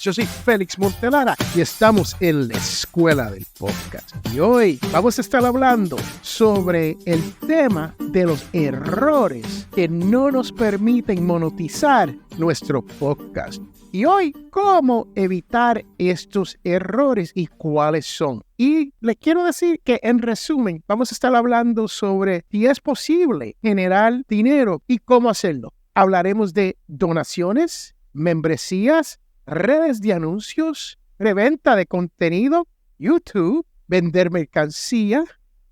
Yo soy Félix Montelara y estamos en la Escuela del Podcast. Y hoy vamos a estar hablando sobre el tema de los errores que no nos permiten monetizar nuestro podcast. Y hoy, ¿cómo evitar estos errores y cuáles son? Y les quiero decir que, en resumen, vamos a estar hablando sobre si es posible generar dinero y cómo hacerlo. Hablaremos de donaciones, membresías, redes de anuncios, reventa de contenido, YouTube, vender mercancía,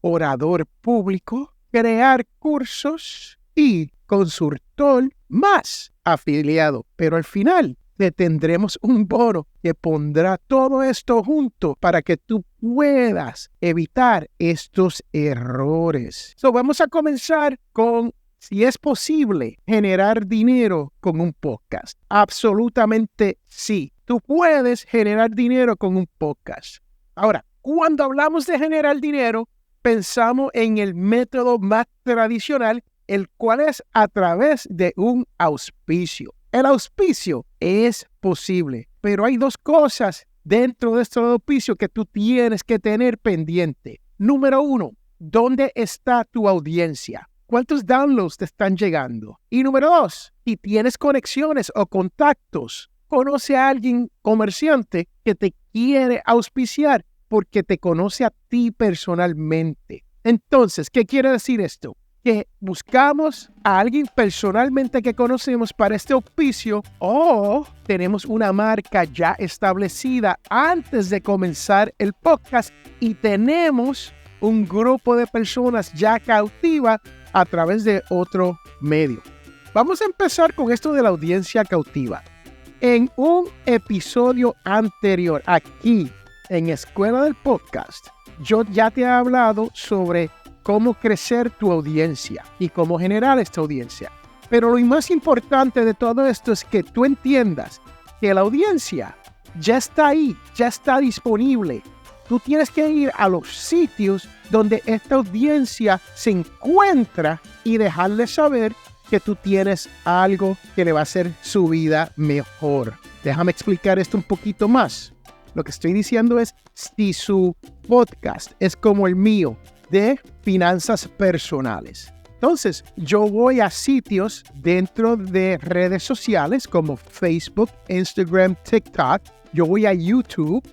orador público, crear cursos y consultor más afiliado. Pero al final te tendremos un bono que pondrá todo esto junto para que tú puedas evitar estos errores. Vamos a comenzar con si es posible generar dinero con un podcast. Absolutamente sí. Tú puedes generar dinero con un podcast. Ahora, cuando hablamos de generar dinero, pensamos en el método más tradicional, el cual es a través de un auspicio. El auspicio es posible, pero hay dos cosas dentro de este auspicio que tú tienes que tener pendiente. Número 1, ¿dónde está tu audiencia? ¿Cuántos downloads te están llegando? Y número 2, si tienes conexiones o contactos, conoce a alguien comerciante que te quiere auspiciar porque te conoce a ti personalmente. Entonces, ¿qué quiere decir esto? Que buscamos a alguien personalmente que conocemos para este auspicio o tenemos una marca ya establecida antes de comenzar el podcast y tenemos un grupo de personas ya cautiva a través de otro medio. Vamos a empezar con esto de la audiencia cautiva. En un episodio anterior aquí en Escuela del Podcast, yo ya te he hablado sobre cómo crecer tu audiencia y cómo generar esta audiencia. Pero lo más importante de todo esto es que tú entiendas que la audiencia ya está ahí, ya está disponible. Tú tienes que ir a los sitios donde esta audiencia se encuentra y dejarle saber que tú tienes algo que le va a hacer su vida mejor. Déjame explicar esto un poquito más. Lo que estoy diciendo es, si su podcast es como el mío, de finanzas personales. Entonces, yo voy a sitios dentro de redes sociales como Facebook, Instagram, TikTok. Yo voy a YouTube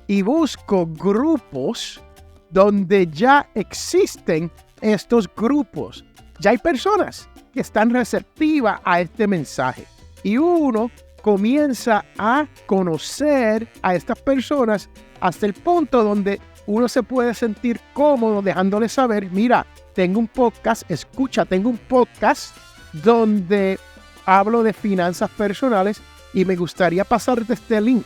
y busco grupos donde ya existen estos grupos. Ya hay personas que están receptivas a este mensaje. Y uno comienza a conocer a estas personas hasta el punto donde uno se puede sentir cómodo dejándole saber, mira, tengo un podcast, tengo un podcast donde hablo de finanzas personales y me gustaría pasarte este link.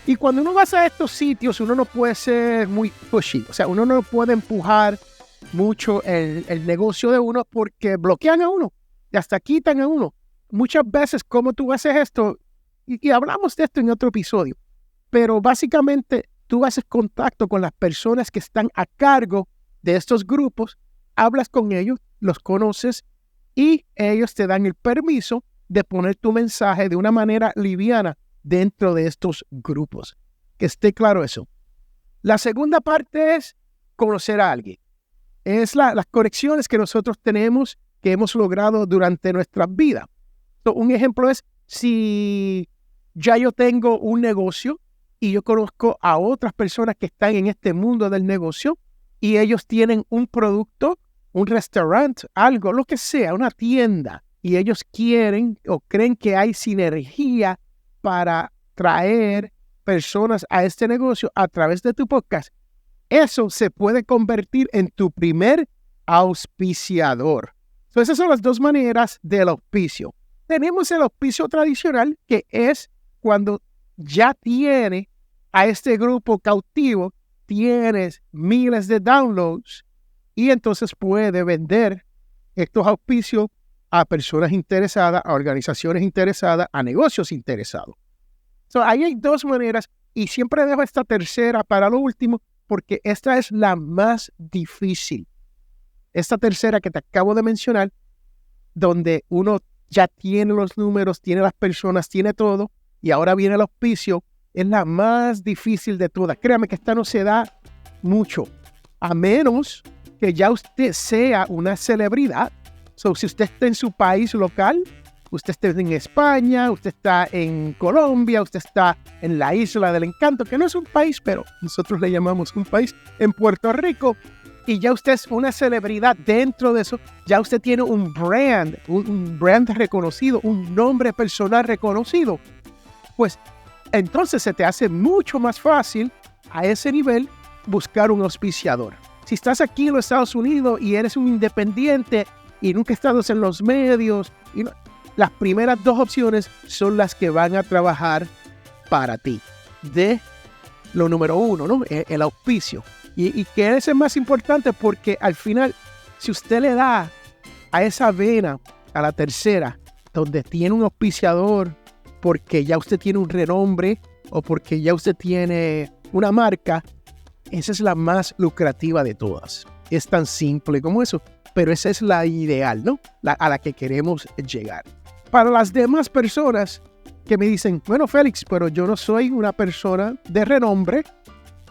Y cuando uno va a estos sitios, uno no puede ser muy pushy, o sea, uno no puede empujar mucho el negocio de uno porque bloquean a uno y hasta quitan a uno. Muchas veces, ¿cómo tú haces esto? Y hablamos de esto en otro episodio, pero básicamente tú haces contacto con las personas que están a cargo de estos grupos, hablas con ellos, los conoces y ellos te dan el permiso de poner tu mensaje de una manera liviana dentro de estos grupos. Que esté claro eso. La segunda parte es conocer a alguien. Es las conexiones que nosotros tenemos, que hemos logrado durante nuestra vida. Un ejemplo es, si ya yo tengo un negocio y yo conozco a otras personas que están en este mundo del negocio y ellos tienen un producto, un restaurante, algo, lo que sea, una tienda, y ellos quieren o creen que hay sinergia para traer personas a este negocio a través de tu podcast, eso se puede convertir en tu primer auspiciador. Esas son las dos maneras del auspicio. Tenemos el auspicio tradicional, que es cuando ya tiene a este grupo cautivo, tienes miles de downloads y entonces puede vender estos auspicios a personas interesadas, a organizaciones interesadas, a negocios interesados. Ahí hay dos maneras y siempre dejo esta tercera para lo último porque esta es la más difícil. Esta tercera que te acabo de mencionar, donde uno ya tiene los números, tiene las personas, tiene todo, y ahora viene el auspicio, es la más difícil de todas. Créame que esta no se da mucho, a menos que ya usted sea una celebridad. So, si usted está en su país local, usted está en España, usted está en Colombia, usted está en la Isla del Encanto, que no es un país, pero nosotros le llamamos un país, en Puerto Rico, y ya usted es una celebridad dentro de eso, ya usted tiene un brand reconocido, un nombre personal reconocido, pues entonces se te hace mucho más fácil a ese nivel buscar un auspiciador. Si estás aquí en los Estados Unidos y eres un independiente y nunca estás en los medios, las primeras dos opciones son las que van a trabajar para ti. De lo número uno, ¿no? El auspicio. Y que ese es más importante porque al final, si usted le da a esa vena, a la tercera, donde tiene un auspiciador, porque ya usted tiene un renombre o porque ya usted tiene una marca, esa es la más lucrativa de todas. Es tan simple como eso, pero esa es la ideal, ¿no? A la que queremos llegar. Para las demás personas que me dicen, bueno, Félix, pero yo no soy una persona de renombre,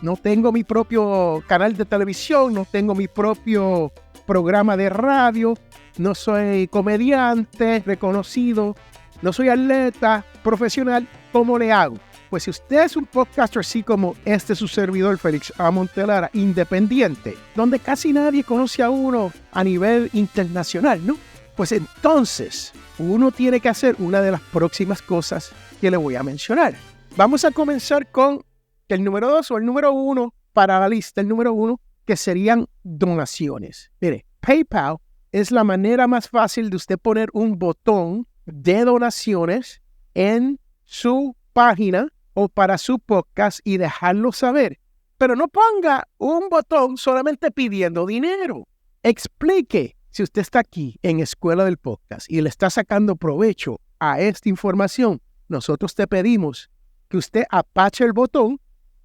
no tengo mi propio canal de televisión, no tengo mi propio programa de radio, no soy comediante reconocido, no soy atleta profesional, ¿cómo le hago? Pues si usted es un podcaster así como su servidor Félix A. Montelara, independiente, donde casi nadie conoce a uno a nivel internacional, ¿no? Pues entonces uno tiene que hacer una de las próximas cosas que le voy a mencionar. Vamos a comenzar con el número 2 o el número 1 para la lista, el número 1, que serían donaciones. Mire, PayPal es la manera más fácil de usted poner un botón de donaciones en su página o para su podcast y dejarlo saber. Pero no ponga un botón solamente pidiendo dinero. Explique. Si usted está aquí en Escuela del Podcast y le está sacando provecho a esta información, nosotros te pedimos que usted apache el botón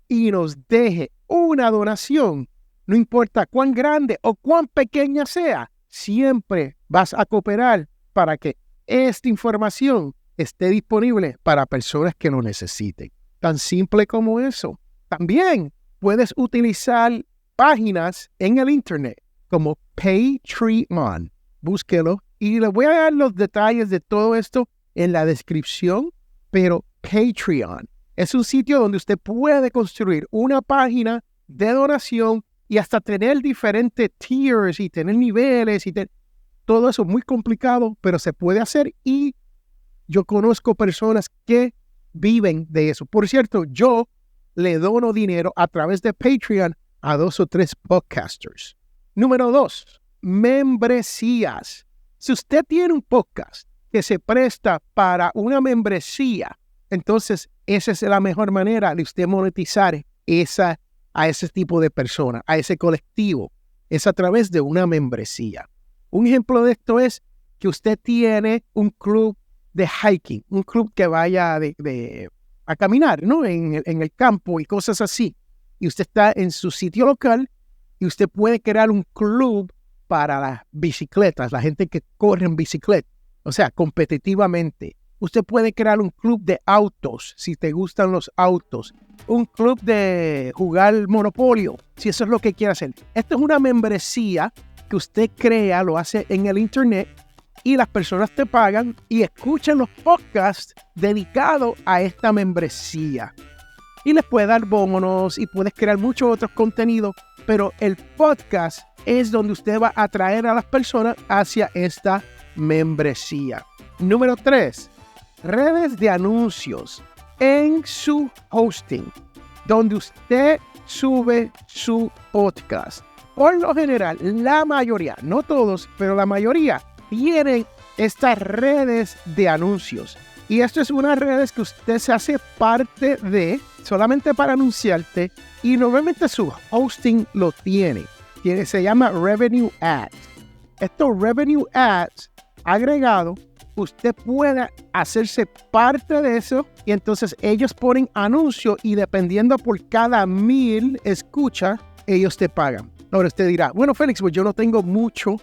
y nos deje una donación. No importa cuán grande o cuán pequeña sea, siempre vas a cooperar para que esta información esté disponible para personas que lo necesiten. Tan simple como eso. También puedes utilizar páginas en el Internet como Patreon. Búsquelo y les voy a dar los detalles de todo esto en la descripción, pero Patreon es un sitio donde usted puede construir una página de donación y hasta tener diferentes tiers y tener niveles y todo eso muy complicado, pero se puede hacer y yo conozco personas que viven de eso. Por cierto, yo le dono dinero a través de Patreon a 2 o 3 podcasters. Número 2, membresías. Si usted tiene un podcast que se presta para una membresía, entonces esa es la mejor manera de usted monetizar a ese tipo de persona, a ese colectivo. Es a través de una membresía. Un ejemplo de esto es que usted tiene un club de hiking, un club que vaya a caminar, ¿no? En el campo y cosas así. Y usted está en su sitio local y usted puede crear un club para las bicicletas, la gente que corre en bicicleta, o sea, competitivamente. Usted puede crear un club de autos, si te gustan los autos. Un club de jugar Monopolio, si eso es lo que quiere hacer. Esto es una membresía que usted crea, lo hace en el Internet y las personas te pagan y escuchan los podcasts dedicados a esta membresía. Y les puede dar bonos y puedes crear muchos otros contenidos, pero el podcast es donde usted va a atraer a las personas hacia esta membresía. Número 3, redes de anuncios en su hosting, donde usted sube su podcast. Por lo general, la mayoría, no todos, pero la mayoría tienen estas redes de anuncios. Y esto es unas redes que usted se hace parte de solamente para anunciarte y normalmente su hosting lo tiene. Se llama Revenue Ads. Estos Revenue Ads agregado, usted puede hacerse parte de eso y entonces ellos ponen anuncios y dependiendo por cada 1000 escuchas, ellos te pagan. Ahora usted dirá, bueno Félix, pues yo no tengo muchas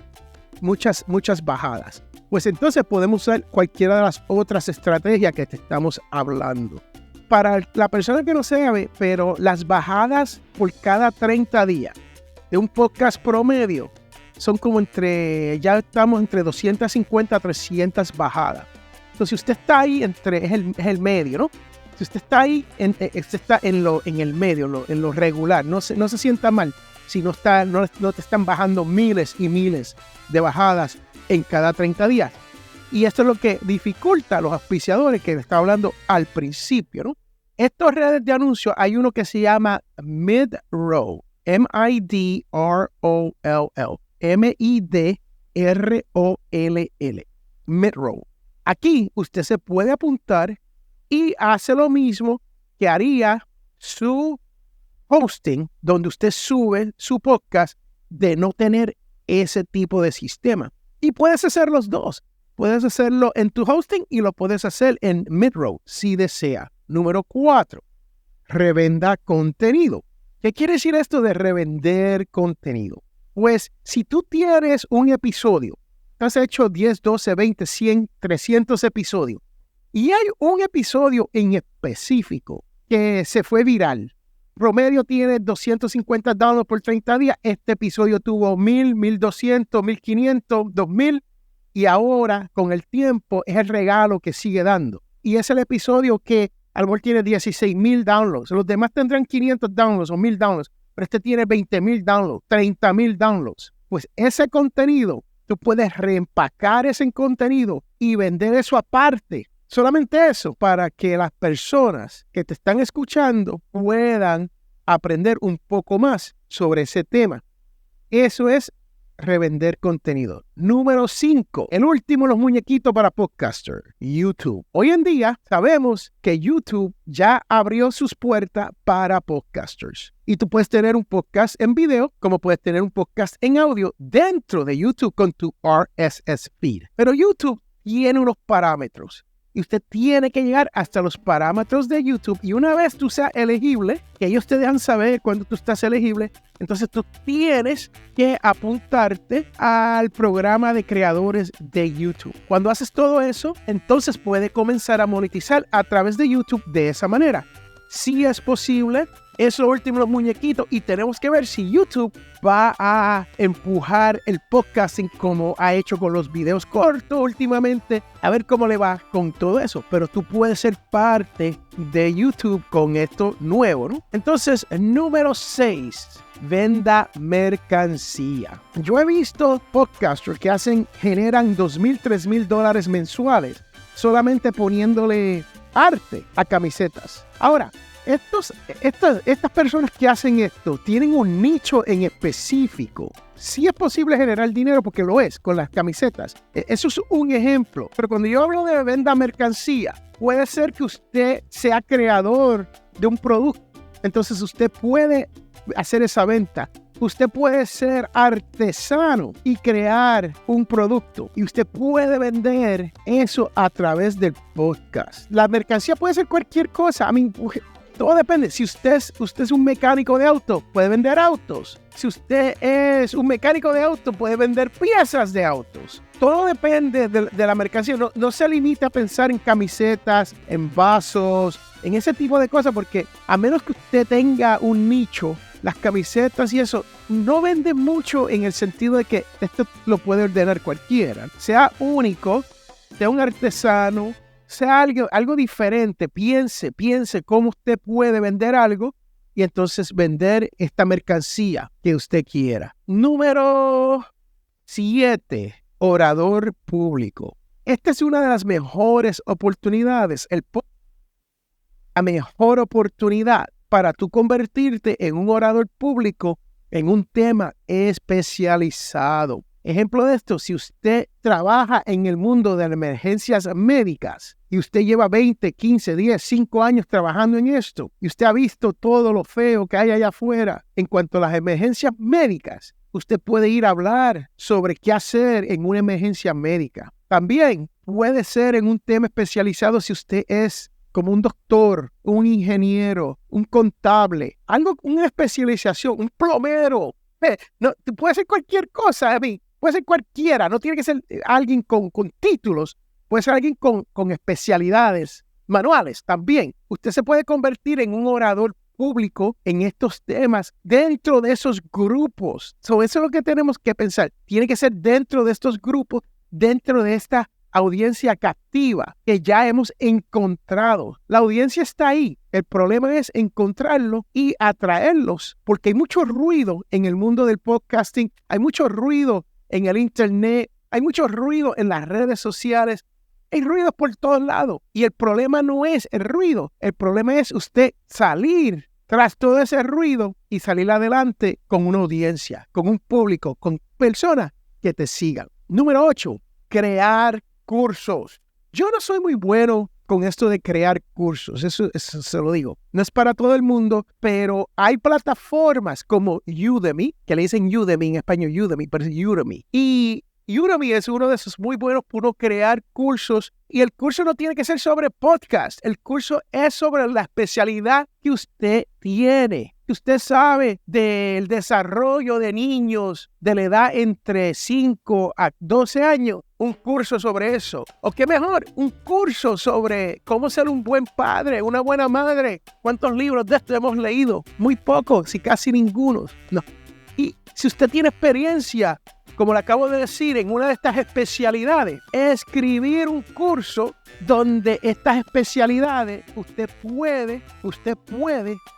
bajadas. Pues entonces podemos usar cualquiera de las otras estrategias que te estamos hablando. para la persona que no sabe, pero las bajadas por cada 30 días de un podcast promedio son como ya estamos entre 250 a 300 bajadas. Entonces, si usted está ahí es el medio, ¿no? Si usted está ahí, usted está en el medio, en lo regular, no se sienta mal si no te están bajando miles y miles de bajadas en cada 30 días. Y esto es lo que dificulta a los auspiciadores que estaba hablando al principio, ¿no? Estos redes de anuncios, hay uno que se llama Midroll, Midroll, Midroll, Midroll. Aquí usted se puede apuntar y hace lo mismo que haría su hosting, donde usted sube su podcast, de no tener ese tipo de sistema. Y puedes hacer los dos. Puedes hacerlo en tu hosting y lo puedes hacer en Midroll si desea. Número 4, revenda contenido. ¿Qué quiere decir esto de revender contenido? Pues si tú tienes un episodio, has hecho 10, 12, 20, 100, 300 episodios, y hay un episodio en específico que se fue viral, promedio tiene 250 downloads por 30 días, este episodio tuvo 1000, 1200, 1500, 2000, y ahora con el tiempo es el regalo que sigue dando. Y es el episodio que a lo mejor tiene 16,000 downloads, los demás tendrán 500 downloads o 1000 downloads, pero este tiene 20,000 downloads, 30,000 downloads. Pues ese contenido, tú puedes reempacar ese contenido y vender eso aparte. Solamente eso, para que las personas que te están escuchando puedan aprender un poco más sobre ese tema. Eso es revender contenido. Número 5, el último, los muñequitos para podcaster, YouTube. Hoy en día sabemos que YouTube ya abrió sus puertas para podcasters. Y tú puedes tener un podcast en video, como puedes tener un podcast en audio dentro de YouTube con tu RSS feed. Pero YouTube tiene unos parámetros. Y usted tiene que llegar hasta los parámetros de YouTube. Y una vez tú seas elegible, que ellos te dejan saber cuando tú estás elegible, entonces tú tienes que apuntarte al programa de creadores de YouTube. Cuando haces todo eso, entonces puedes comenzar a monetizar a través de YouTube de esa manera. Sí es posible. Es lo último, los muñequitos, y tenemos que ver si YouTube va a empujar el podcasting como ha hecho con los videos cortos últimamente, a ver cómo le va con todo eso. Pero tú puedes ser parte de YouTube con esto nuevo, ¿no? Entonces, número 6, venda mercancía. Yo he visto podcasters que generan $2,000, $3,000 mensuales solamente poniéndole arte a camisetas. Ahora, estas personas que hacen esto tienen un nicho en específico. Sí es posible generar dinero porque lo es con las camisetas. Eso es un ejemplo. Pero cuando yo hablo de venta mercancía, puede ser que usted sea creador de un producto. Entonces usted puede hacer esa venta. Usted puede ser artesano y crear un producto. Y usted puede vender eso a través del podcast. La mercancía puede ser cualquier cosa. Todo depende. Si usted es un mecánico de auto, puede vender autos. Si usted es un mecánico de auto, puede vender piezas de autos. Todo depende de la mercancía. No se limita a pensar en camisetas, en vasos, en ese tipo de cosas, porque a menos que usted tenga un nicho, las camisetas y eso no venden mucho en el sentido de que esto lo puede ordenar cualquiera. Sea único, sea un artesano, sea algo diferente. Piense cómo usted puede vender algo y entonces vender esta mercancía que usted quiera. Número 7, orador público. Esta es una de las mejores oportunidades, la mejor oportunidad para tú convertirte en un orador público en un tema especializado. Ejemplo de esto, si usted trabaja en el mundo de las emergencias médicas y usted lleva 20, 15, 10, 5 años trabajando en esto y usted ha visto todo lo feo que hay allá afuera en cuanto a las emergencias médicas, usted puede ir a hablar sobre qué hacer en una emergencia médica. También puede ser en un tema especializado si usted es como un doctor, un ingeniero, un contable, una especialización, un plomero. No, puede ser cualquier cosa, puede ser cualquiera, no tiene que ser alguien con títulos, puede ser alguien con especialidades manuales también. Usted se puede convertir en un orador público en estos temas dentro de esos grupos. Eso es lo que tenemos que pensar. Tiene que ser dentro de estos grupos, dentro de esta audiencia captiva que ya hemos encontrado. La audiencia está ahí. El problema es encontrarlo y atraerlos, porque hay mucho ruido en el mundo del podcasting, hay mucho ruido en el internet, hay mucho ruido en las redes sociales. Hay ruido por todos lados y el problema no es el ruido, el problema es usted salir tras todo ese ruido y salir adelante con una audiencia, con un público, con personas que te sigan. Número 8, crear cursos. Yo no soy muy bueno con esto de crear cursos, eso se lo digo. No es para todo el mundo, pero hay plataformas como Udemy, que le dicen Udemy en español, Udemy, pero es Udemy. Y Udemy es uno de esos muy buenos para uno crear cursos y el curso no tiene que ser sobre podcast. El curso es sobre la especialidad que usted tiene. Que usted sabe del desarrollo de niños de la edad entre 5 a 12 años. Un curso sobre eso. O qué mejor, un curso sobre cómo ser un buen padre, una buena madre. ¿Cuántos libros de esto hemos leído? Muy pocos, si casi ninguno. No. Y si usted tiene experiencia, como le acabo de decir, en una de estas especialidades, escribir un curso donde estas especialidades usted puede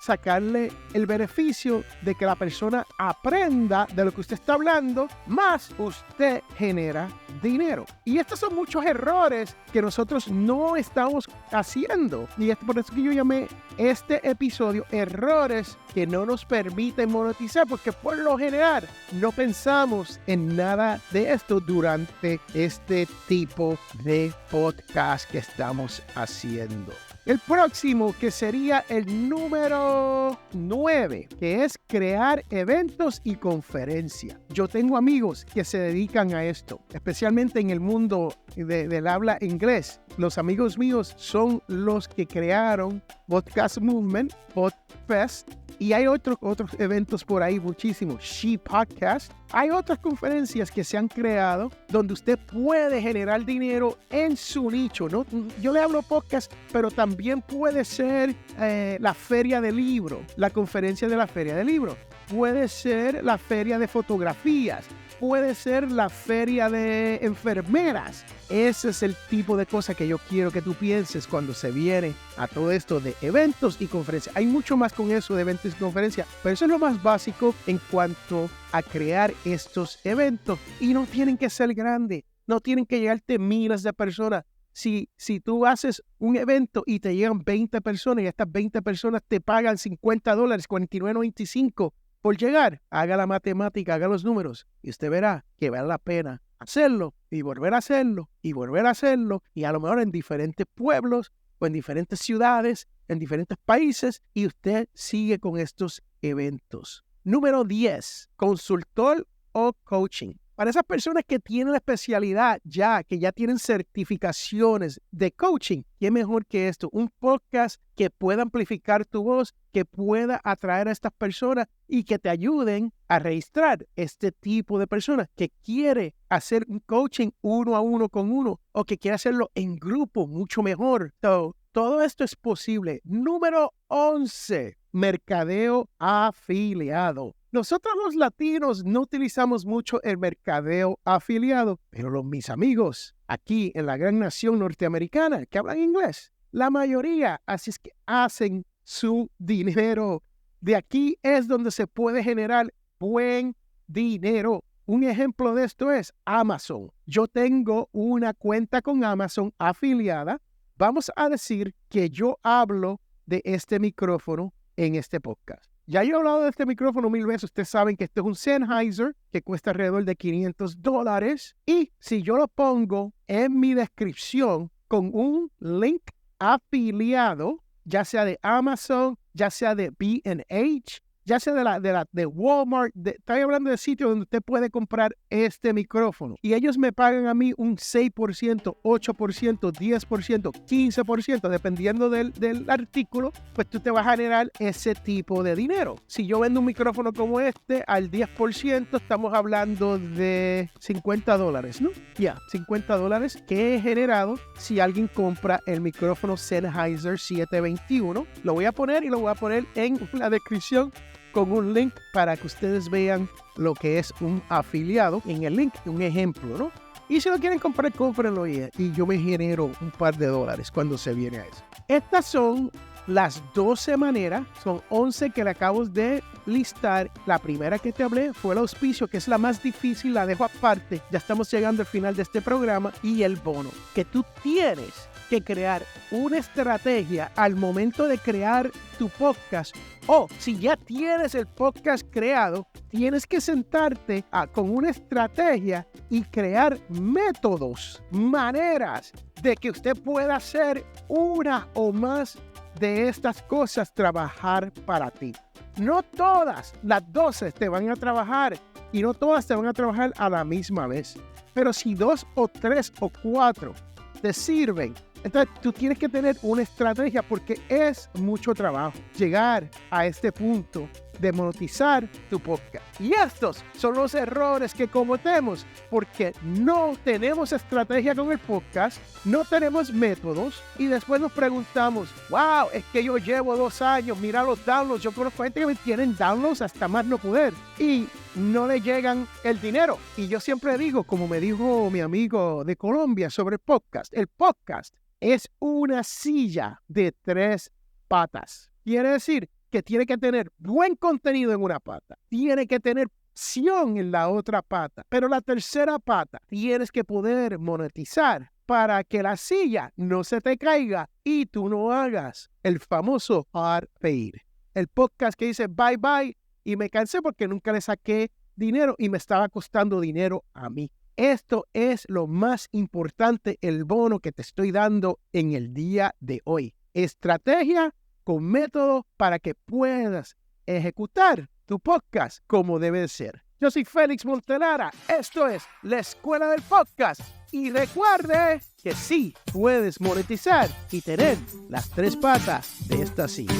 sacarle el beneficio de que la persona aprenda de lo que usted está hablando, más usted genera dinero. Y estos son muchos errores que nosotros no estamos haciendo. Y es por eso que yo llamé este episodio errores que no nos permiten monetizar, porque por lo general no pensamos en nada de esto durante este tipo de podcast que estamos haciendo. El próximo, que sería el número 9, que es crear eventos y conferencias. Yo tengo amigos que se dedican a esto, especialmente en el mundo del habla inglés. Los amigos míos son los que crearon Podcast Movement, PodFest, y hay otros eventos por ahí muchísimos. She Podcast. Hay otras conferencias que se han creado donde usted puede generar dinero en su nicho, ¿no? Yo le hablo podcast, pero también puede ser la feria de libro, la conferencia de la feria de libro. Puede ser la feria de fotografías. Puede ser la feria de enfermeras. Ese es el tipo de cosas que yo quiero que tú pienses cuando se viene a todo esto de eventos y conferencias. Hay mucho más con eso de eventos y conferencias, pero eso es lo más básico en cuanto a crear estos eventos. Y no tienen que ser grandes, no tienen que llegarte miles de personas. Si tú haces un evento y te llegan 20 personas y estas 20 personas te pagan $50, $49.95 por llegar, haga la matemática, haga los números y usted verá que vale la pena hacerlo y volver a hacerlo y volver a hacerlo, y a lo mejor en diferentes pueblos o en diferentes ciudades, en diferentes países, y usted sigue con estos eventos. Número 10, consultor o coaching. Para esas personas que tienen la especialidad que ya tienen certificaciones de coaching, ¿qué mejor que esto? Un podcast que pueda amplificar tu voz, que pueda atraer a estas personas y que te ayuden a registrar este tipo de personas que quiere hacer un coaching uno a uno con uno o que quiere hacerlo en grupo mucho mejor. Todo esto es posible. Número 11, mercadeo afiliado. Nosotros los latinos no utilizamos mucho el mercadeo afiliado, pero mis amigos aquí en la gran nación norteamericana que hablan inglés, la mayoría así es que hacen su dinero. De aquí es donde se puede generar buen dinero. Un ejemplo de esto es Amazon. Yo tengo una cuenta con Amazon afiliada. Vamos a decir que yo hablo de este micrófono en este podcast. Ya yo he hablado de este micrófono 1000 veces. Ustedes saben que este es un Sennheiser que cuesta alrededor de $500. Y si yo lo pongo en mi descripción con un link afiliado, ya sea de Amazon, ya sea de B&H, ya sea de Walmart, estoy hablando de sitios donde usted puede comprar este micrófono. Y ellos me pagan a mí un 6%, 8%, 10%, 15%, dependiendo del artículo, pues tú te vas a generar ese tipo de dinero. Si yo vendo un micrófono como este al 10%, estamos hablando de $50, ¿no? Ya, $50 que he generado si alguien compra el micrófono Sennheiser 721. Lo voy a poner y lo voy a poner en la descripción con un link para que ustedes vean lo que es un afiliado. En el link, un ejemplo, ¿no? Y si lo quieren comprar, cómprenlo y yo me genero un par de dólares cuando se viene a eso. Estas son las 12 maneras, son 11 que le acabo de listar. La primera que te hablé fue el auspicio, que es la más difícil, la dejo aparte. Ya estamos llegando al final de este programa. Y el bono, que tú tienes que crear una estrategia al momento de crear tu podcast. O si ya tienes el podcast creado, tienes que sentarte con una estrategia y crear métodos, maneras de que usted pueda hacer una o más de estas cosas trabajar para ti. No todas las 12 te van a trabajar y no todas te van a trabajar a la misma vez. Pero si 2 o 3 o 4 te sirven, entonces tú tienes que tener una estrategia porque es mucho trabajo llegar a este punto de monetizar tu podcast. Y estos son los errores que cometemos porque no tenemos estrategia con el podcast, no tenemos métodos y después nos preguntamos, wow, es que yo llevo 2 años, mira los downloads, yo conozco gente que tienen downloads hasta más no poder y no le llegan el dinero. Y yo siempre digo, como me dijo mi amigo de Colombia sobre el podcast es una silla de 3 patas. Quiere decir que tiene que tener buen contenido en una pata, tiene que tener acción en la otra pata, pero la tercera pata tienes que poder monetizar para que la silla no se te caiga y tú no hagas el famoso hard reír. El podcast que dice bye bye y me cansé porque nunca le saqué dinero y me estaba costando dinero a mí. Esto es lo más importante, el bono que te estoy dando en el día de hoy. Estrategia con método para que puedas ejecutar tu podcast como debe ser. Yo soy Félix Montelara, esto es La Escuela del Podcast y recuerde que sí puedes monetizar y tener las 3 patas de esta silla.